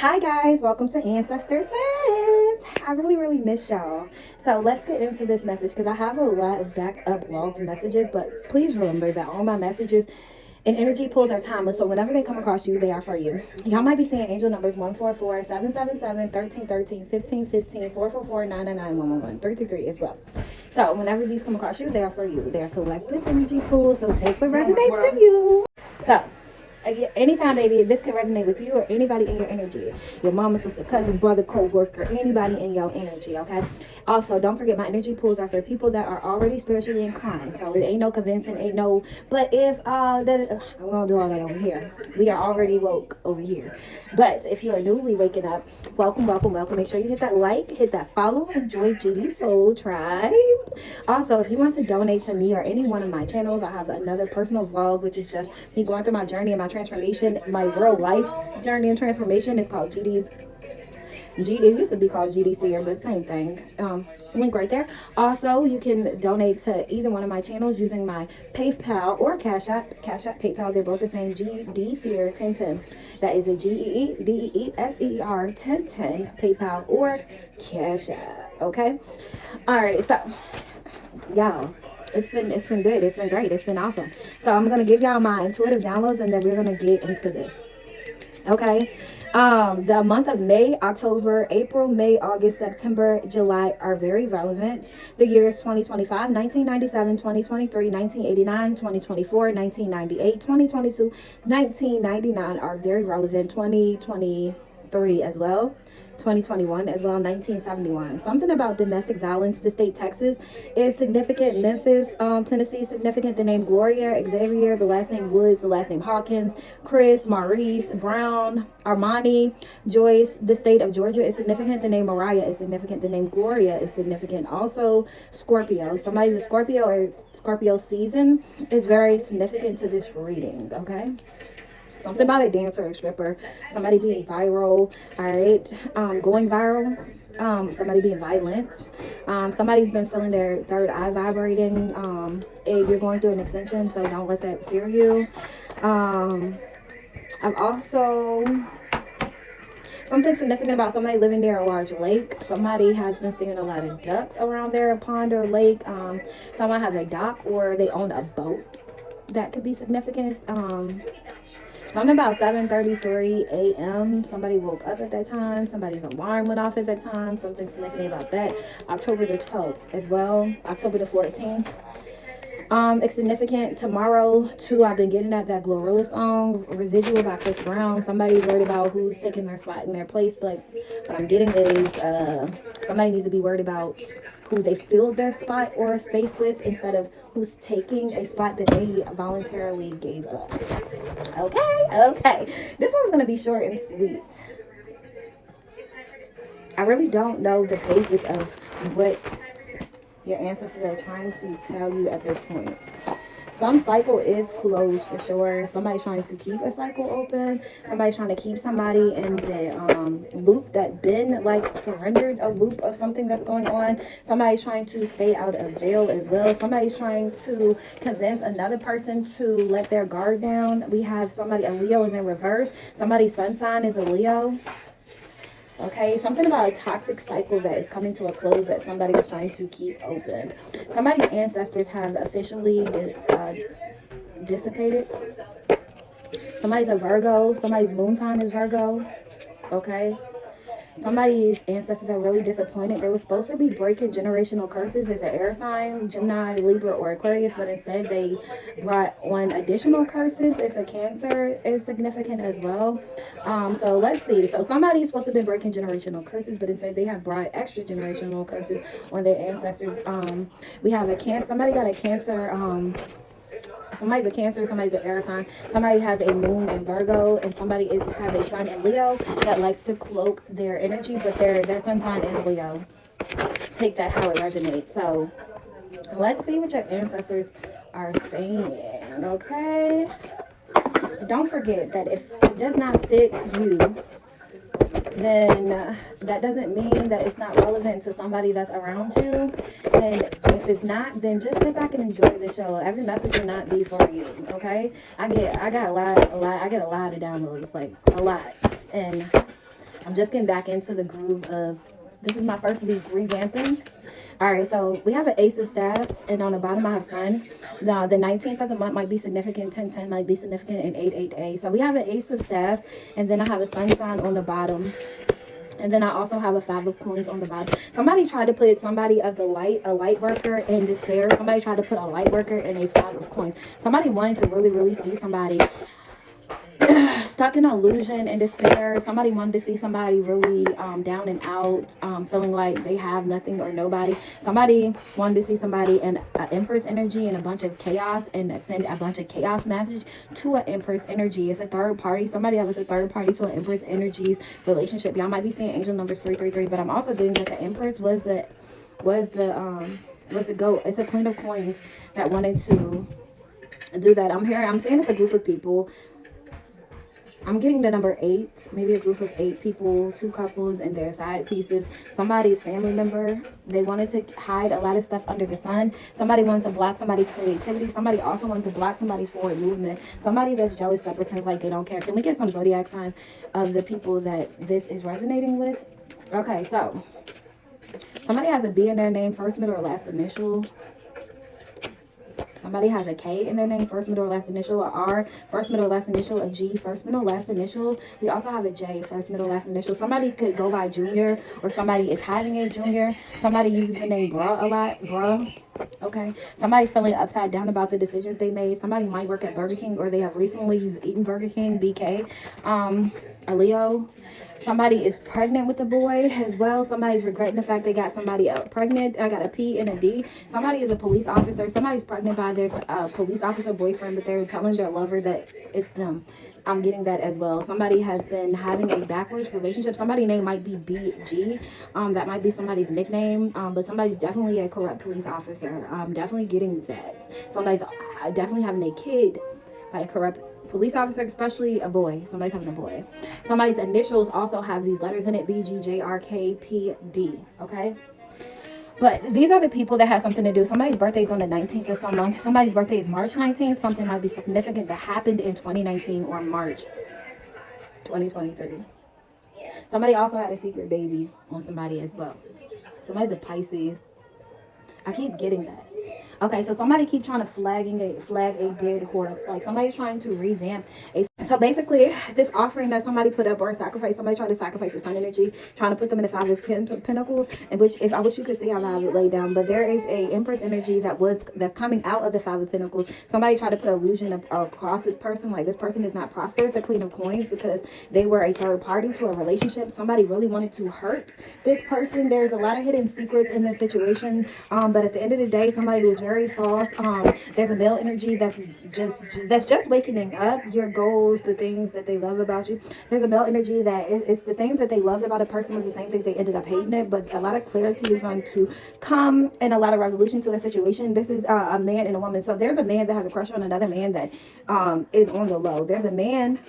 Hi guys, welcome to Ancestor Says. I really missed y'all. So let's get into this message because I have a lot of backup logged messages, but please remember that all my messages and energy pulls are timeless. So whenever they come across you, they are for you. Y'all might be seeing angel numbers 144, 777, 1313, 1515, 444, 999, 111, 333 as well. So whenever these come across you, they are for you. They are collective energy pools, so take what resonates for you. So anytime, baby, this can resonate with you or anybody in your energy. Your mama, sister, cousin, brother, co-worker, anybody in your energy, okay? Also, don't forget my energy pools are for people that are already spiritually inclined. So it ain't no convincing, ain't no, but if, we won't do all that over here. We are already woke over here. But if you are newly waking up, welcome. Make sure you hit that like, hit that follow, enjoy GD Soul Tribe. Also, if you want to donate to me or any one of my channels, I have another personal vlog, which is just me going through my journey and my transformation, my real life journey and transformation. Is called GD. It used to be called GDC, but same thing. Link right there. Also, you can donate to either one of my channels using my PayPal or Cash App. PayPal, they're both the same. GD Seer 1010. That is a GEEDEESER 1010 PayPal or Cash App. Okay. All right. So, y'all, it's been good. It's been great. It's been awesome. So I'm gonna give y'all my intuitive downloads, and then we're gonna get into this. Okay. The month of May, October, April, May, August, September, July are very relevant. The years 2025, 1997, 2023, 1989, 2024, 1998, 2022, 1999 are very relevant. 2023 as well. 2021 as well. 1971. Something about domestic violence. The state Texas is significant. Memphis, Tennessee is significant. The name Gloria, Xavier, the last name Woods, the last name Hawkins, Chris, Maurice, Brown, Armani, Joyce. The state of Georgia is significant. The name Mariah is significant. The name Gloria is significant. Also Scorpio. Somebody's a Scorpio or Scorpio season is very significant to this reading. Okay. Something about a dancer or stripper, somebody being viral, all right, going viral, somebody being violent, somebody's been feeling their third eye vibrating, if you're going through an extension, so don't let that fear you. I've also, something significant about somebody living near a large lake. Somebody has been seeing a lot of ducks around there, a pond or lake. Someone has a dock or they own a boat. That could be significant. Something about 7:33 a.m. Somebody woke up at that time. Somebody's alarm went off at that time. Something significant about that. October the 12th as well. October the 14th. It's significant. Tomorrow too. I've been getting at that Glorilla song, Residual by Chris Brown. Somebody's worried about who's taking their spot in their place, but what I'm getting is somebody needs to be worried about who they filled their spot or space with instead of who's taking a spot that they voluntarily gave up. Okay. This one's gonna be short and sweet. I really don't know the basis of what your ancestors are trying to tell you at this point. Some cycle is closed for sure. Somebody's trying to keep a cycle open. Somebody's trying to keep somebody in the loop that been like surrendered, a loop of something that's going on. Somebody's trying to stay out of jail as well. Somebody's trying to convince another person to let their guard down. We have somebody, a Leo is in reverse. Somebody's sun sign is a Leo. Okay, something about a toxic cycle that is coming to a close that somebody is trying to keep open. Somebody's ancestors have officially dissipated. Somebody's a Virgo. Somebody's moon sign is Virgo. Okay. Somebody's ancestors are really disappointed. They were supposed to be breaking generational curses as an air sign, Gemini, Libra, or Aquarius, but instead they brought on additional curses. It's a Cancer is significant as well. So let's see. So somebody's supposed to be breaking generational curses, but instead they have brought extra generational curses on their ancestors. We have a Cancer. Somebody got a Cancer. Somebody's a Cancer, somebody's an air sign, somebody has a moon in Virgo, and somebody has a sun in Leo that likes to cloak their energy, but their sun sign is Leo. Take that how it resonates. So let's see what your ancestors are saying, okay? Don't forget that if it does not fit you, then that doesn't mean that it's not relevant to somebody that's around you. And if it's not, then just sit back and enjoy the show. Every message will not be for you, okay? I get a lot of downloads, like a lot. And I'm just getting back into the groove of, this is my first week revamping. All right, so we have an Ace of Staffs, and on the bottom I have Sun. Now, the 19th of the month might be significant, 10-10 might be significant, and 8-8-8. So we have an Ace of Staffs, and then I have a Sun sign on the bottom. And then I also have a 5 of coins on the bottom. Somebody tried to put somebody of the light, a light worker in despair. Somebody tried to put a light worker in a 5 of coins. Somebody wanted to really, really see somebody stuck in illusion and despair. Somebody wanted to see somebody really down and out, feeling like they have nothing or nobody. Somebody wanted to see somebody in an Empress energy and a bunch of chaos, and send a bunch of chaos message to an Empress energy. It's a third party. Somebody that was a third party to an Empress energies relationship. Y'all might be seeing angel numbers 333, but I'm also getting that the Empress was the goat. It's a Queen of Coins that wanted to do that. I'm saying it's a group of people. I'm getting the number 8, maybe a group of 8 people, 2 couples and their side pieces. Somebody's family member, they wanted to hide a lot of stuff under the sun. Somebody wanted to block somebody's creativity. Somebody also wanted to block somebody's forward movement. Somebody that's jealous that pretends like they don't care. Can we get some zodiac signs of the people that this is resonating with? Okay, so somebody has a B in their name, first, middle, or last initial. Somebody has a K in their name, first, middle, or last initial, a R, first, middle, or last initial, a G, first, middle, last initial. We also have a J, first, middle, last initial. Somebody could go by Junior, or somebody is having a Junior. Somebody uses the name Bruh a lot, Bruh. Okay. Somebody's feeling upside down about the decisions they made. Somebody might work at Burger King, or they have recently eaten Burger King, BK. A Leo. Somebody is pregnant with a boy as well. Somebody's regretting the fact they got somebody pregnant. I got a P and a D. Somebody is a police officer. Somebody's pregnant by their police officer boyfriend, but they're telling their lover that it's them. I'm getting that as well. Somebody has been having a backwards relationship. Somebody's name might be BG. That might be somebody's nickname. But somebody's definitely a corrupt police officer. I'm definitely getting that. Somebody's definitely having a kid by a corrupt police officer, especially a boy. Somebody's having a boy. Somebody's initials also have these letters in it, BGJRKPD. Okay. But these are the people that have something to do. Somebody's birthday is on the 19th of some month. Somebody's birthday is March 19th. Something might be significant that happened in 2019 or March 2023. Somebody also had a secret baby on somebody as well. Somebody's a Pisces. I keep getting that. Okay, so somebody keep trying to flag a dead horse. Like somebody's trying to revamp a. So basically, this offering that somebody put up, or a sacrifice, somebody tried to sacrifice the sun energy, trying to put them in the 5 of Pentacles, and which, if I wish you could see how I have it laid down, but there is a Empress energy that's coming out of the 5 of Pentacles. Somebody tried to put illusion across this person, like this person is not prosperous, a Queen of Coins, because they were a third party to a relationship. Somebody really wanted to hurt this person. There's a lot of hidden secrets in this situation, but at the end of the day, somebody was very false. There's a male energy that's just waking up. Your goals, the things that they love about you. There's a male energy that it's the things that they loved about a person was the same things they ended up hating it, but a lot of clarity is going to come and a lot of resolution to a situation. This is a man and a woman. So there's a man that has a crush on another man that is on the low. There's a man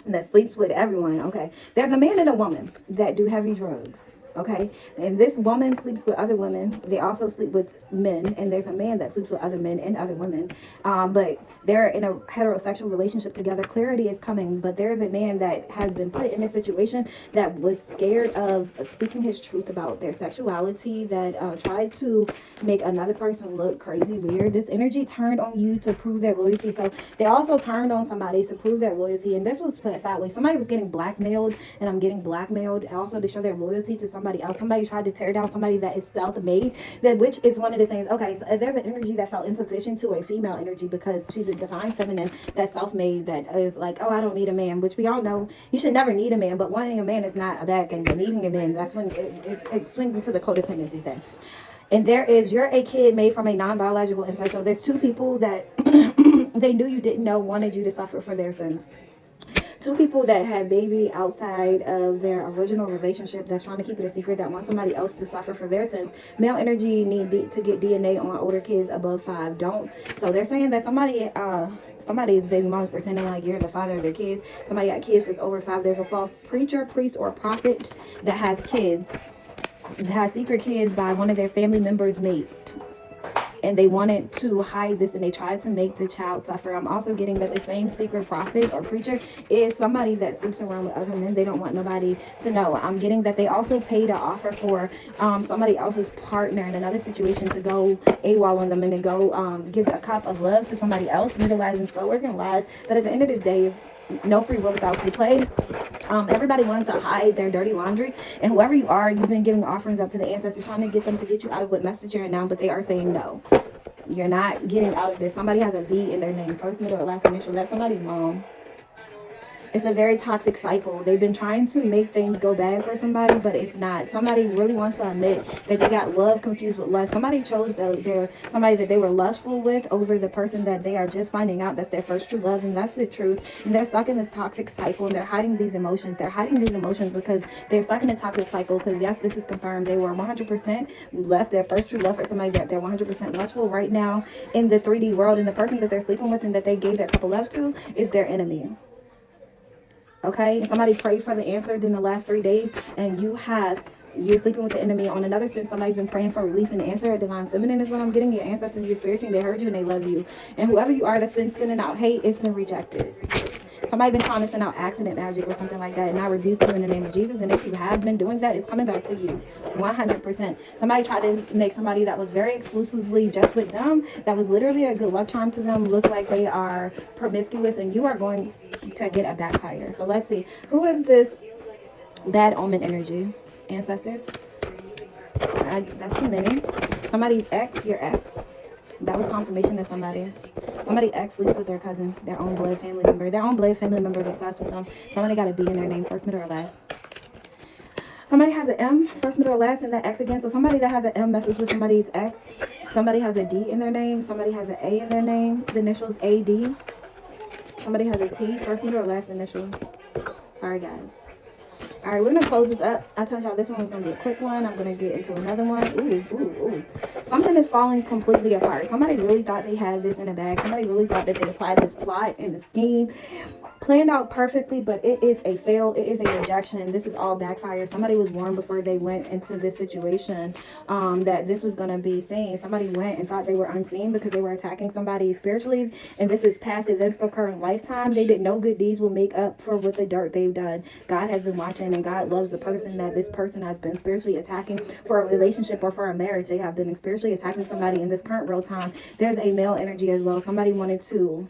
that sleeps with everyone. Okay. There's a man and a woman that do heavy drugs. Okay, and this woman sleeps with other women. They also sleep with men, and there's a man that sleeps with other men and other women. But they're in a heterosexual relationship together. Clarity is coming, but there's a man that has been put in a situation that was scared of speaking his truth about their sexuality, that tried to make another person look crazy, weird. This energy turned on you to prove their loyalty. So they also turned on somebody to prove their loyalty, and this was put sideways. Somebody was getting blackmailed, and I'm getting blackmailed also to show their loyalty to somebody else. Somebody tried to tear down somebody that is self-made, which is one of the things. Okay, so there's an energy that felt insufficient to a female energy because she's a divine feminine that's self-made, that is like, oh, I don't need a man, which we all know you should never need a man, but wanting a man is not a bad thing, but needing a man, that's when it swings into the codependency thing. And you're a kid made from a non-biological inside. So there's 2 people that they knew you didn't know wanted you to suffer for their sins. 2 people that had baby outside of their original relationship that's trying to keep it a secret, that want somebody else to suffer for their sins. Male energy need to get DNA on older kids above 5. Don't. So they're saying that somebody's baby mom's pretending like you're the father of their kids. Somebody got kids that's over 5. There's a false preacher, priest, or prophet that has kids, that has secret kids by one of their family members' mate. and they wanted to hide this and they tried to make the child suffer. I'm also getting that the same secret prophet or preacher is somebody that sleeps around with other men. They don't want nobody to know. I'm getting that they also paid an offer for somebody else's partner in another situation to go AWOL on them and then go give a cup of love to somebody else, utilizing spell work and lies. But at the end of the day, no free will without free play. Everybody wants to hide their dirty laundry, and whoever you are, you've been giving offerings up to the ancestors, trying to get them to get you out of what message you're in now, but they are saying no. You're not getting out of this. Somebody has a V in their name, first, middle, or last initial. That's somebody's mom. It's a very toxic cycle. They've been trying to make things go bad for somebody, but it's not. Somebody really wants to admit that they got love confused with lust. Somebody chose somebody that they were lustful with over the person that they are just finding out that's their first true love, and that's the truth. And they're stuck in this toxic cycle, and they're hiding these emotions. They're hiding these emotions because they're stuck in a toxic cycle. Because yes, this is confirmed. They were 100% left their first true love for somebody that they're 100% lustful right now in the 3D world, and the person that they're sleeping with and that they gave their couple love to is their enemy. Okay, somebody prayed for the answer in the last 3 days, and you're sleeping with the enemy. On another sense, somebody's been praying for relief and the answer. A divine feminine is what I'm getting. Your ancestors, your spirit team, they heard you and they love you. And whoever you are that's been sending out hate, it's been rejected. Somebody been trying to send out accident magic or something like that, and I rebuke you in the name of Jesus. And if you have been doing that, it's coming back to you 100%. Somebody tried to make somebody that was very exclusively just with them, that was literally a good luck charm to them, look like they are promiscuous, and you are going to get a backfire. So let's see, who is this bad omen energy? Ancestors? That's too many. Somebody's ex, your ex. That was confirmation that somebody ex sleeps with their cousin, their own blood family member. Their own blood family member is obsessed with them. Somebody got a B in their name, first, middle, or last. Somebody has an M, first, middle, or last, and that X again. So somebody that has an M messes with somebody's ex. Somebody has a D in their name. Somebody has an A in their name. The initials AD. Somebody has a T, first, middle, or last initial. Alright, guys. Alright, we're going to close this up. I told y'all this one was going to be a quick one. I'm going to get into another one. Ooh. Something is falling completely apart. Somebody really thought they had this in a bag. Somebody really thought that they applied this plot and the scheme. Planned out perfectly, but it is a fail. It is a rejection. This is all backfire. Somebody was warned before they went into this situation that this was going to be seen. Somebody went and thought they were unseen because they were attacking somebody spiritually, and this is past events for current lifetime. They did no good deeds will make up for what the dirt they've done. God has been watching, and God loves the person that this person has been spiritually attacking for a relationship or for a marriage. They have been spiritually attacking somebody in this current real time. There's a male energy as well. Somebody wanted to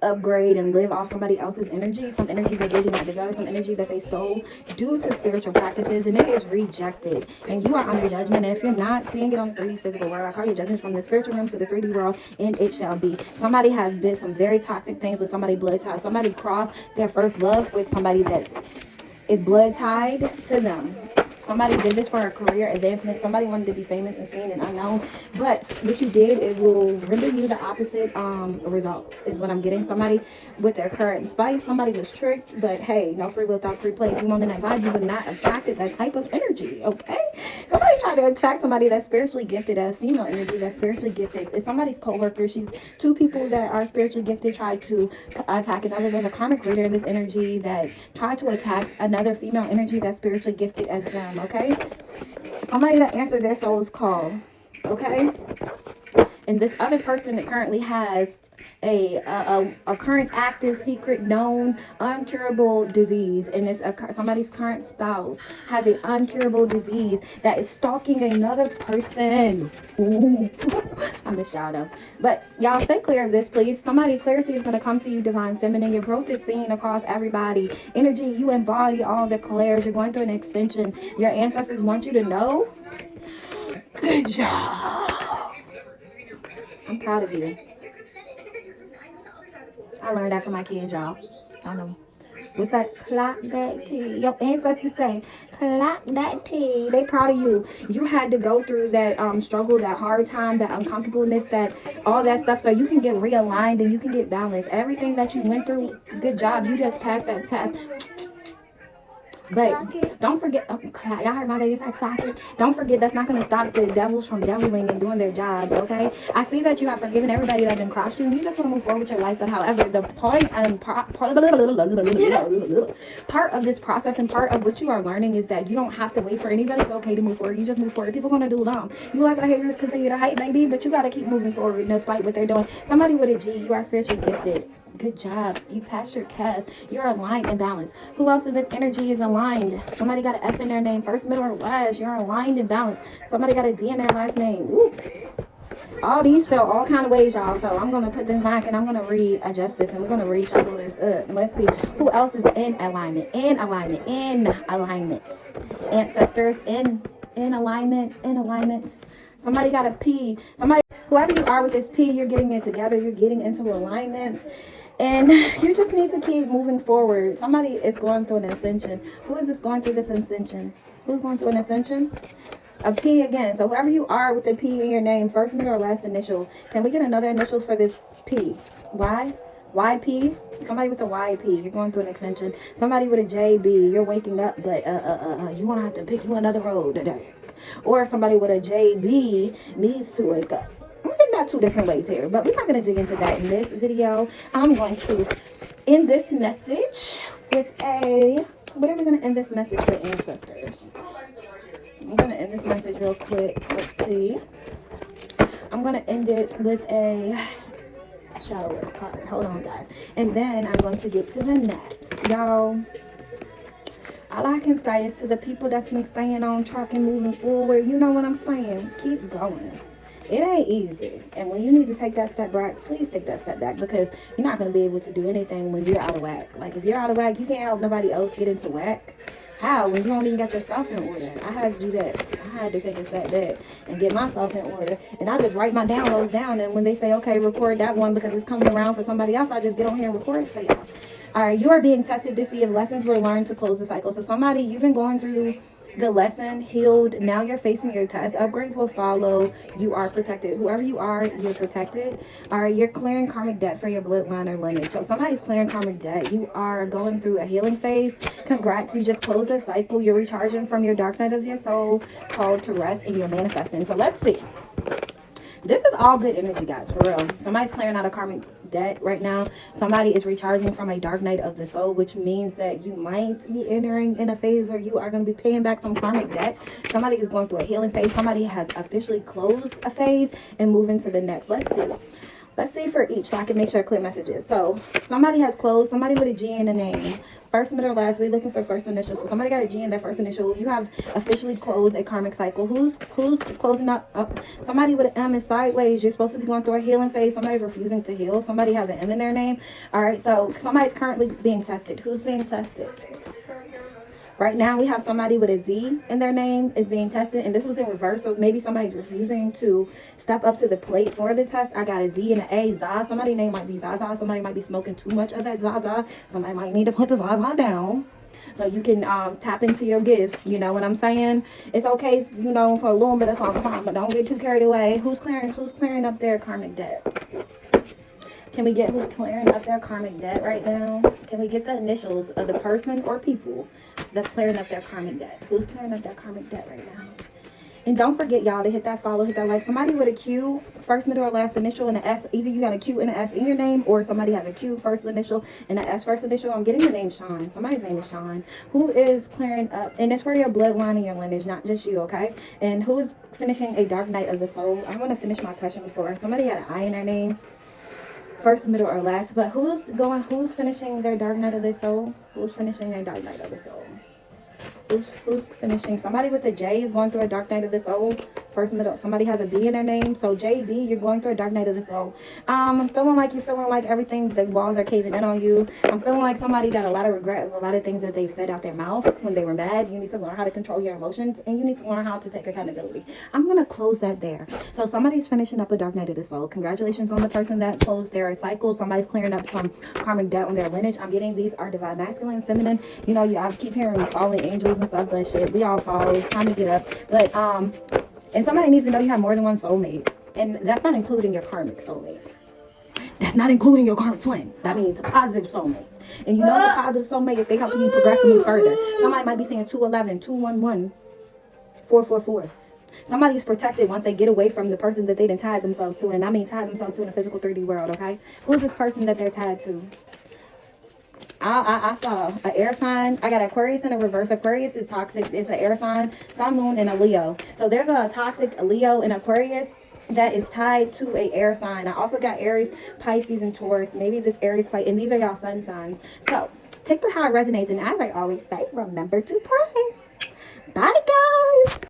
upgrade and live off somebody else's energy, some energy that they do not deserve, some energy that they stole due to spiritual practices, and it is rejected, and you are under judgment. And if you're not seeing it on the 3D physical world, I call your judgment from the spiritual realm to the 3D world, and it shall be. Somebody has did some very toxic things with somebody blood tied. Somebody crossed their first love with somebody that is blood tied to them. Somebody did this for a career advancement. Somebody wanted to be famous and seen and unknown. But what you did, it will render you the opposite results, is what I'm getting. Somebody with their current spice, somebody was tricked. But hey, no free will without free play. If you want the night vibe, you would not attracted that type of energy, okay? Somebody tried to attract somebody that's spiritually gifted as female energy, that's spiritually gifted. It's somebody's co-worker. Two people that are spiritually gifted tried to attack another. There's a karmic reader in this energy that tried to attack another female energy that's spiritually gifted as them. Okay, somebody that answered their soul's call. Okay, and this other person that currently has a current active secret known uncurable disease, and it's somebody's current spouse has an uncurable disease that is stalking another person. Ooh. I miss y'all though, but y'all stay clear of this, please. Somebody clarity is going to come to you, divine feminine. Your growth is seen across everybody. Energy, you embody all the clairs. You're going through an extension. Your ancestors want you to know. Good job. I'm proud of you. I learned that from my kids, y'all. I know. What's that? Clock that T. Your ancestors say, clock that T. They proud of you. You had to go through that struggle, that hard time, that uncomfortableness, that all that stuff, so you can get realigned and you can get balanced. Everything that you went through, good job. You just passed that test. But don't forget, y'all heard my baby say clock it. Don't forget, that's not going to stop the devils from deviling and doing their job, okay? I see that you have forgiven everybody that done crossed you. You just want to move forward with your life. But however, the point and part of this process and part of what you are learning is that you don't have to wait for anybody. It's okay to move forward. You just move forward. People are going to do them. You let the haters continue to hate, baby, but you got to keep moving forward despite what they're doing. Somebody with a G, you are spiritually gifted. Good job. You passed your test. You're aligned and balanced. Who else in this energy is aligned? Somebody got an F in their name, first, middle, or last. You're aligned and balanced. Somebody got a D in their last name. Ooh. All these felt all kind of ways, y'all. So I'm going to put this back and I'm going to readjust this and we're going to reshuffle this up. Let's see who else is in alignment. In alignment. In alignment. Ancestors in alignment. In alignment. Somebody got a P. Somebody, whoever you are with this P, you're getting it together. You're getting into alignment. And you just need to keep moving forward. Somebody is going through an ascension. Who is this going through this ascension? Who's going through an ascension? A P again. So whoever you are with the P in your name, first, middle, or last initial. Can we get another initial for this P? Y? YP? Somebody with a YP. You're going through an ascension. Somebody with a JB. You're waking up, but you want to have to pick you another road today. Or somebody with a JB needs to wake up. Not two different ways here, but we're not going to dig into that in this video. I'm going to end this message with a, what are we going to end this message with, ancestors? I'm going to end this message real quick. Let's see. I'm going to end it with a shadow work card. Hold on, guys. And then I'm going to get to the next. Y'all, all I can say is to the people that's been staying on track and moving forward, you know what I'm saying? Keep going. It ain't easy. And when you need to take that step back, please take that step back, because you're not going to be able to do anything when you're out of whack. Like, if you're out of whack, you can't help nobody else get into whack. How? When you don't even got yourself in order. I had to do that. I had to take a step back and get myself in order. And I just write my downloads down. And when they say, okay, record that one because it's coming around for somebody else, I just get on here and record it for y'all. All right, you are being tested to see if lessons were learned to close the cycle. So somebody, you've been going through the lesson, healed, now you're facing your test. Upgrades will follow. You are protected. Whoever you are, you're protected. All right, you're clearing karmic debt for your bloodline or lineage. So somebody's clearing karmic debt. You are going through a healing phase. Congrats, you just closed a cycle. You're recharging from your dark night of your soul, called to rest, and you're manifesting. So let's see. This is all good energy, guys, for real. Somebody's clearing out a karmic debt right now. Somebody is recharging from a dark night of the soul, which means that you might be entering in a phase where you are going to be paying back some karmic debt. Somebody is going through a healing phase. Somebody has officially closed a phase and moving to the next. Let's see. Let's see for each so I can make sure clear messages. So somebody has closed. Somebody with a G in the name. First, middle, or last. We're looking for first initial. So somebody got a G in their first initial. You have officially closed a karmic cycle. Who's closing up? Somebody with an M is sideways. You're supposed to be going through a healing phase. Somebody's refusing to heal. Somebody has an M in their name. All right. So somebody's currently being tested. Who's being tested? Right now, we have somebody with a Z in their name is being tested, and this was in reverse, so maybe somebody's refusing to step up to the plate for the test. I got a Z and an A, Zah. Somebody's name might be Zaza. Somebody might be smoking too much of that Zaza. Somebody might need to put the Zaza down so you can tap into your gifts. You know what I'm saying? It's okay, you know, for a little bit of time, but don't get too carried away. Who's clearing up their karmic debt? Can we get who's clearing up their karmic debt right now? Can we get the initials of the person or people that's clearing up their karmic debt? Who's clearing up their karmic debt right now? And don't forget, y'all, to hit that follow, hit that like. Somebody with a Q, first, middle, or last initial, and an S. Either you got a Q and an S in your name, or somebody has a Q first initial and an S first initial. I'm getting the name Sean. Somebody's name is Sean. Who is clearing up? And it's for your bloodline and your lineage, not just you, okay? And who is finishing a dark night of the soul? I want to finish my question before. Somebody had an I in their name. First, middle, or last. But who's finishing their dark night of the soul? Who's finishing their dark night of the soul? Who's finishing? Somebody with a J is going through a dark night of the soul. First, middle. Somebody has a B in their name. So JB, you're going through a dark night of the soul. I'm feeling like you're feeling like everything, the walls are caving in on you. I'm feeling like somebody got a lot of regret with a lot of things that they've said out their mouth when they were mad. You need to learn how to control your emotions, and you need to learn how to take accountability. I'm going to close that there. So somebody's finishing up a dark night of the soul. Congratulations on the person that closed their cycle. Somebody's clearing up some karmic debt on their lineage. I'm getting these are divine masculine, feminine. You know, I keep hearing fallen angels and stuff, but shit, we all fall. It's time to get up. But and somebody needs to know you have more than one soulmate. And that's not including your karmic soulmate. That's not including your karmic twin. That means a positive soulmate. And you know it's a positive soulmate if they helping you progress to move further. Somebody might be saying 211, 211, 444. Somebody's protected once they get away from the person that they done tied themselves to. And I mean tied themselves to in the physical 3D world, okay? Who's this person that they're tied to? I saw an air sign. I got Aquarius in a reverse. Aquarius is toxic. It's an air sign. Sun, Moon, and a Leo. So there's a toxic Leo in Aquarius that is tied to a air sign. I also got Aries, Pisces, and Taurus. Maybe this Aries, Pisces, and these are y'all sun signs. So take the how it resonates. And as I always say, remember to pray.